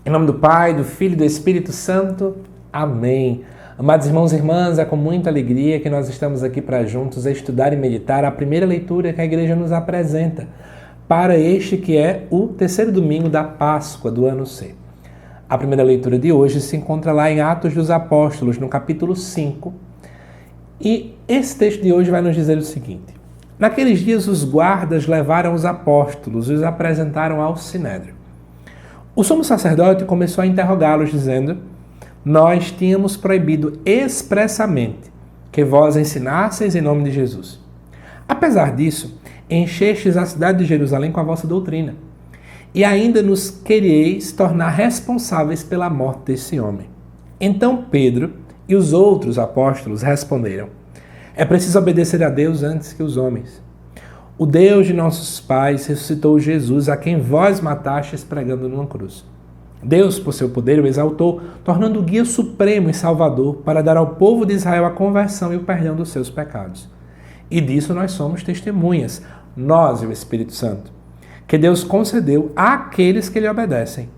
Em nome do Pai, do Filho e do Espírito Santo. Amém. Amados irmãos e irmãs, é com muita alegria que nós estamos aqui para juntos estudar e meditar a primeira leitura que a igreja nos apresenta para este que é o terceiro domingo da Páscoa do ano C. A primeira leitura de hoje se encontra lá em Atos dos Apóstolos, no capítulo 5. E esse texto de hoje vai nos dizer o seguinte: naqueles dias os guardas levaram os apóstolos e os apresentaram ao Sinédrio. O sumo sacerdote começou a interrogá-los, dizendo: nós tínhamos proibido expressamente que vós ensinasseis em nome de Jesus. Apesar disso, enchestes a cidade de Jerusalém com a vossa doutrina, e ainda nos quereis tornar responsáveis pela morte desse homem. Então Pedro e os outros apóstolos responderam: é preciso obedecer a Deus antes que os homens. O Deus de nossos pais ressuscitou Jesus, a quem vós matastes pregando numa cruz. Deus, por seu poder, o exaltou, tornando o guia supremo e salvador para dar ao povo de Israel a conversão e o perdão dos seus pecados. E disso nós somos testemunhas, nós e o Espírito Santo, que Deus concedeu àqueles que lhe obedecem.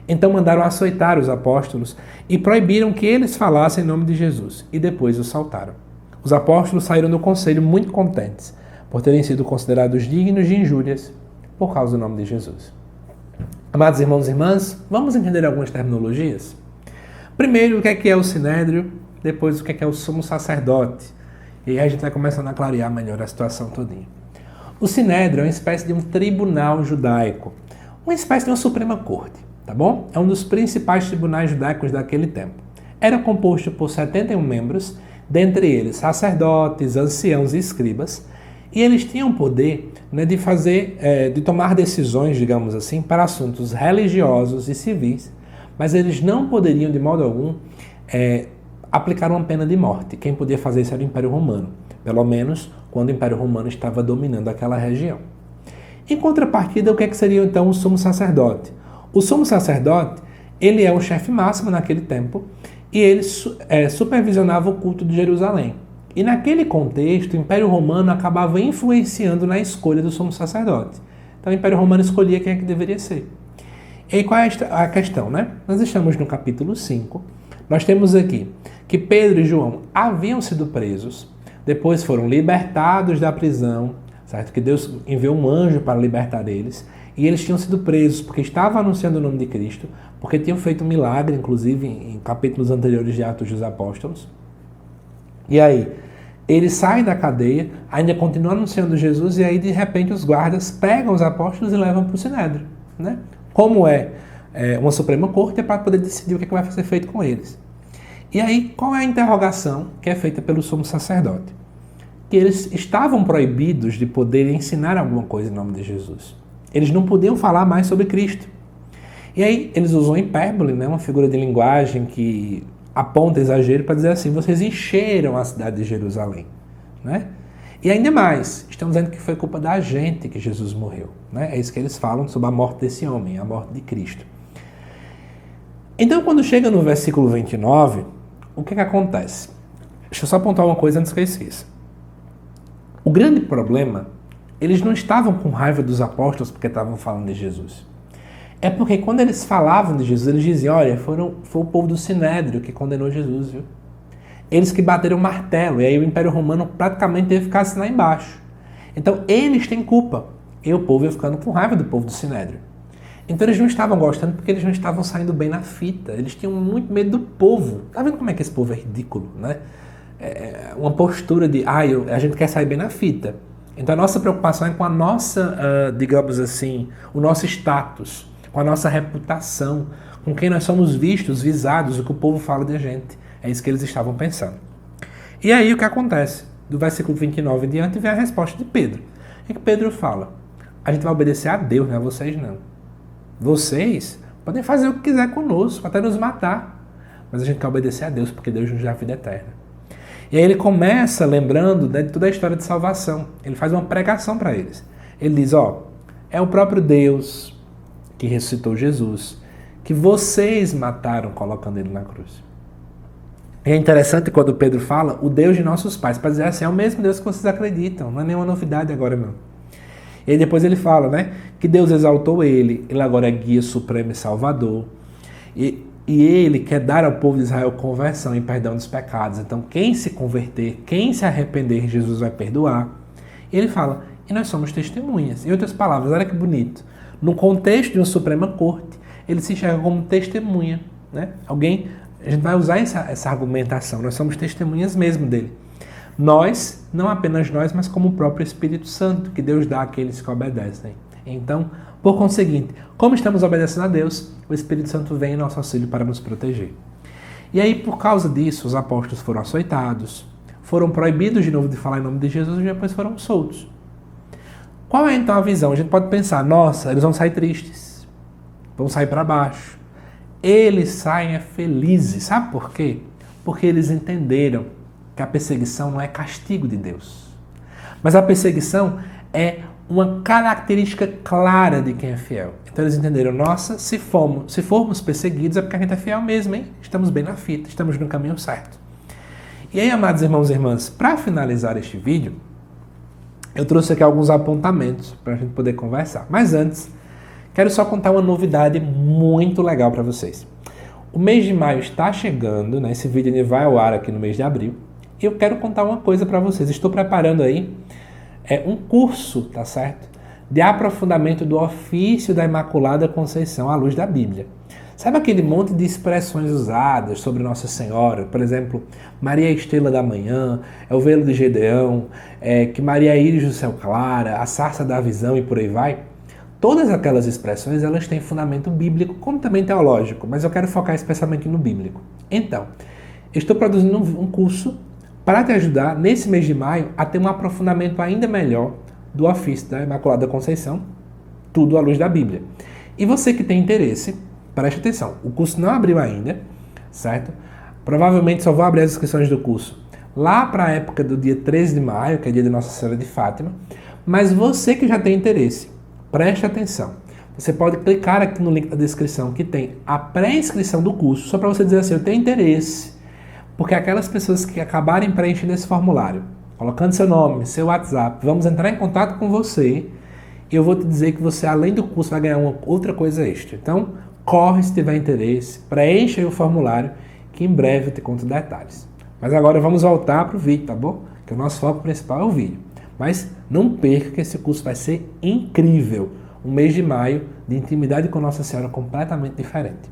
Então mandaram açoitar os apóstolos e proibiram que eles falassem em nome de Jesus, e depois os soltaram. Os apóstolos saíram do conselho muito contentes, por terem sido considerados dignos de injúrias por causa do nome de Jesus. Amados irmãos e irmãs, vamos entender algumas terminologias? Primeiro, o que é o Sinédrio, depois o que é o sumo sacerdote. E aí a gente vai começando a clarear melhor a situação todinha. O Sinédrio é uma espécie de um tribunal judaico, uma espécie de uma Suprema Corte, tá bom? É um dos principais tribunais judaicos daquele tempo. Era composto por 71 membros, dentre eles sacerdotes, anciãos e escribas, e eles tinham poder, né, de tomar decisões, digamos assim, para assuntos religiosos e civis, mas eles não poderiam, de modo algum, aplicar uma pena de morte. Quem podia fazer isso era o Império Romano, pelo menos quando o Império Romano estava dominando aquela região. Em contrapartida, o que seria então o sumo sacerdote? O sumo sacerdote, ele é o chefe máximo naquele tempo e ele supervisionava o culto de Jerusalém. E naquele contexto, o Império Romano acabava influenciando na escolha do sumo sacerdote. Então o Império Romano escolhia quem é que deveria ser. E aí qual é a questão, né? Nós estamos no capítulo 5, nós temos aqui que Pedro e João haviam sido presos, depois foram libertados da prisão, certo? Que Deus enviou um anjo para libertar eles, e eles tinham sido presos porque estavam anunciando o nome de Cristo, porque tinham feito um milagre, inclusive em capítulos anteriores de Atos dos Apóstolos. E aí, eles saem da cadeia, ainda continuam anunciando Jesus, e aí de repente os guardas pegam os apóstolos e levam para o Sinédrio, né? Como é uma Suprema Corte, é para poder decidir o que vai ser feito com eles. E aí, qual é a interrogação que é feita pelo sumo sacerdote? Que eles estavam proibidos de poder ensinar alguma coisa em nome de Jesus. Eles não podiam falar mais sobre Cristo. E aí, eles usam hipérbole, né? Uma figura de linguagem que aponta exagero para dizer assim: vocês encheram a cidade de Jerusalém, né? E ainda mais, estão dizendo que foi culpa da gente que Jesus morreu, né? É isso que eles falam sobre a morte desse homem, a morte de Cristo. Então, quando chega no versículo 29, o que acontece? Deixa eu só apontar uma coisa antes que eu esqueça. O grande problema, eles não estavam com raiva dos apóstolos porque estavam falando de Jesus. É porque quando eles falavam de Jesus, eles diziam: olha, foi o povo do Sinédrio que condenou Jesus, viu? Eles que bateram o martelo, e aí o Império Romano praticamente teve que ficar assim lá embaixo. Então eles têm culpa, e o povo ia ficando com raiva do povo do Sinédrio. Então eles não estavam gostando porque eles não estavam saindo bem na fita, eles tinham muito medo do povo. Tá vendo como é que esse povo é ridículo, né? É uma postura de, a gente quer sair bem na fita. Então a nossa preocupação é com a nossa, digamos assim, o nosso status, com a nossa reputação, com quem nós somos vistos, visados, o que o povo fala de gente. É isso que eles estavam pensando. E aí o que acontece? Do versículo 29 em diante vem a resposta de Pedro. O que Pedro fala? A gente vai obedecer a Deus, não a vocês não. Vocês podem fazer o que quiser conosco, até nos matar. Mas a gente quer obedecer a Deus, porque Deus nos dá a vida eterna. E aí ele começa lembrando de toda a história de salvação. Ele faz uma pregação para eles. Ele diz, é o próprio Deus que ressuscitou Jesus, que vocês mataram colocando ele na cruz. E é interessante quando Pedro fala, o Deus de nossos pais, para dizer assim, é o mesmo Deus que vocês acreditam, não é nenhuma novidade agora não. E aí depois ele fala, né, que Deus exaltou ele agora é guia supremo e salvador. E ele quer dar ao povo de Israel conversão e perdão dos pecados. Então, quem se converter, quem se arrepender, Jesus vai perdoar. E ele fala, e nós somos testemunhas. Em outras palavras, olha que bonito. No contexto de uma Suprema Corte, ele se enxerga como testemunha. Né? A gente vai usar essa argumentação. Nós somos testemunhas mesmo dele. Nós, não apenas nós, mas como o próprio Espírito Santo, que Deus dá àqueles que obedecem. Então, por conseguinte, como estamos obedecendo a Deus, o Espírito Santo vem em nosso auxílio para nos proteger. E aí, por causa disso, os apóstolos foram açoitados, foram proibidos de novo de falar em nome de Jesus e depois foram soltos. Qual é então a visão? A gente pode pensar, nossa, eles vão sair tristes, vão sair para baixo. Eles saem felizes. Sabe por quê? Porque eles entenderam que a perseguição não é castigo de Deus. Mas a perseguição é uma característica clara de quem é fiel. Então eles entenderam, nossa, se formos perseguidos é porque a gente é fiel mesmo, hein? Estamos bem na fita, estamos no caminho certo. E aí, amados irmãos e irmãs, para finalizar este vídeo, eu trouxe aqui alguns apontamentos para a gente poder conversar. Mas antes, quero só contar uma novidade muito legal para vocês. O mês de maio está chegando, né? Esse vídeo vai ao ar aqui no mês de abril. E eu quero contar uma coisa para vocês. Estou preparando aí um curso, tá certo? De aprofundamento do ofício da Imaculada Conceição à luz da Bíblia. Sabe aquele monte de expressões usadas sobre Nossa Senhora? Por exemplo, Maria Estrela da Manhã, é o velo de Gedeão, que Maria é íris do céu clara, a sarça da visão e por aí vai. Todas aquelas expressões, elas têm fundamento bíblico, como também teológico, mas eu quero focar especialmente no bíblico. Então, eu estou produzindo um curso para te ajudar, nesse mês de maio, a ter um aprofundamento ainda melhor do ofício da Imaculada Conceição, tudo à luz da Bíblia. E você que tem interesse, preste atenção, o curso não abriu ainda, certo? Provavelmente só vou abrir as inscrições do curso lá para a época do dia 13 de maio, que é dia de Nossa Senhora de Fátima, mas você que já tem interesse, preste atenção. Você pode clicar aqui no link da descrição que tem a pré-inscrição do curso, só para você dizer assim, eu tenho interesse. Porque aquelas pessoas que acabarem preenchendo esse formulário, colocando seu nome, seu WhatsApp, vamos entrar em contato com você e eu vou te dizer que você, além do curso, vai ganhar uma outra coisa extra. Então, corre se tiver interesse, preencha aí o formulário, que em breve eu te conto detalhes. Mas agora vamos voltar para o vídeo, tá bom? Que o nosso foco principal é o vídeo. Mas não perca que esse curso vai ser incrível. Um mês de maio de intimidade com Nossa Senhora completamente diferente.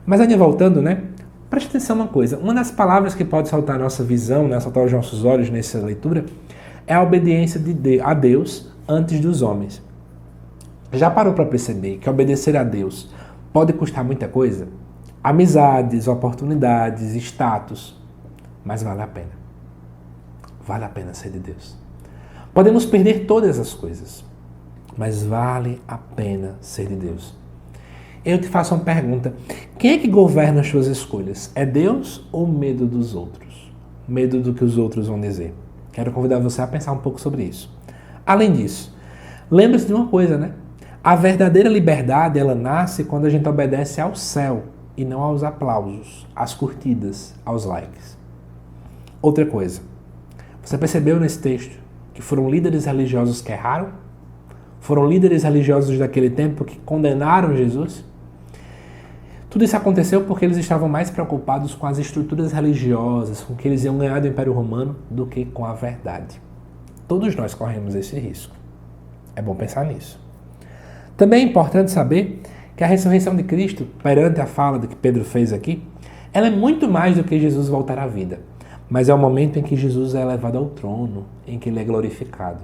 Mas ainda voltando, né? Preste atenção uma coisa, uma das palavras que pode saltar a nossa visão, né, saltar os nossos olhos nessa leitura, é a obediência a Deus antes dos homens. Já parou para perceber que obedecer a Deus pode custar muita coisa? Amizades, oportunidades, status, mas vale a pena. Vale a pena ser de Deus. Podemos perder todas as coisas, mas vale a pena ser de Deus. Eu te faço uma pergunta. Quem é que governa as suas escolhas? É Deus ou medo dos outros? Medo do que os outros vão dizer? Quero convidar você a pensar um pouco sobre isso. Além disso, lembre-se de uma coisa, né? A verdadeira liberdade, ela nasce quando a gente obedece ao céu e não aos aplausos, às curtidas, aos likes. Outra coisa. Você percebeu nesse texto que foram líderes religiosos que erraram? Foram líderes religiosos daquele tempo que condenaram Jesus? Tudo isso aconteceu porque eles estavam mais preocupados com as estruturas religiosas, com o que eles iam ganhar do Império Romano, do que com a verdade. Todos nós corremos esse risco. É bom pensar nisso. Também é importante saber que a ressurreição de Cristo, perante a fala que Pedro fez aqui, ela é muito mais do que Jesus voltar à vida. Mas é o momento em que Jesus é elevado ao trono, em que ele é glorificado.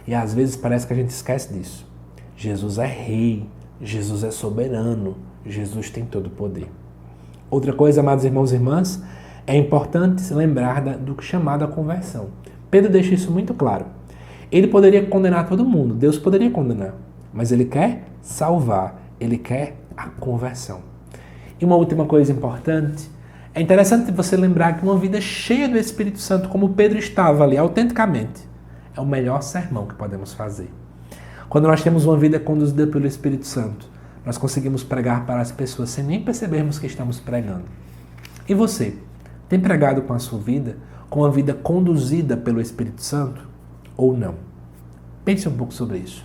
E às vezes parece que a gente esquece disso. Jesus é rei, Jesus é soberano, Jesus tem todo o poder. Outra coisa, amados irmãos e irmãs, é importante se lembrar do chamado à conversão. Pedro deixa isso muito claro. Ele poderia condenar todo mundo, Deus poderia condenar, mas ele quer salvar, ele quer a conversão. E uma última coisa importante, é interessante você lembrar que uma vida cheia do Espírito Santo, como Pedro estava ali, autenticamente, é o melhor sermão que podemos fazer. Quando nós temos uma vida conduzida pelo Espírito Santo, nós conseguimos pregar para as pessoas sem nem percebermos que estamos pregando. E você, tem pregado com a sua vida, com a vida conduzida pelo Espírito Santo ou não? Pense um pouco sobre isso.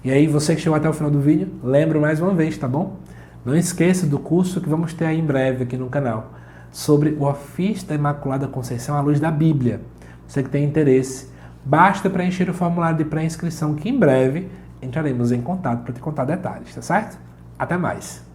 E aí, você que chegou até o final do vídeo, lembro mais uma vez, tá bom? Não esqueça do curso que vamos ter aí em breve aqui no canal, sobre o ofício da Imaculada Conceição à luz da Bíblia. Você que tem interesse, basta preencher o formulário de pré-inscrição que em breve entraremos em contato para te contar detalhes, tá certo? Até mais!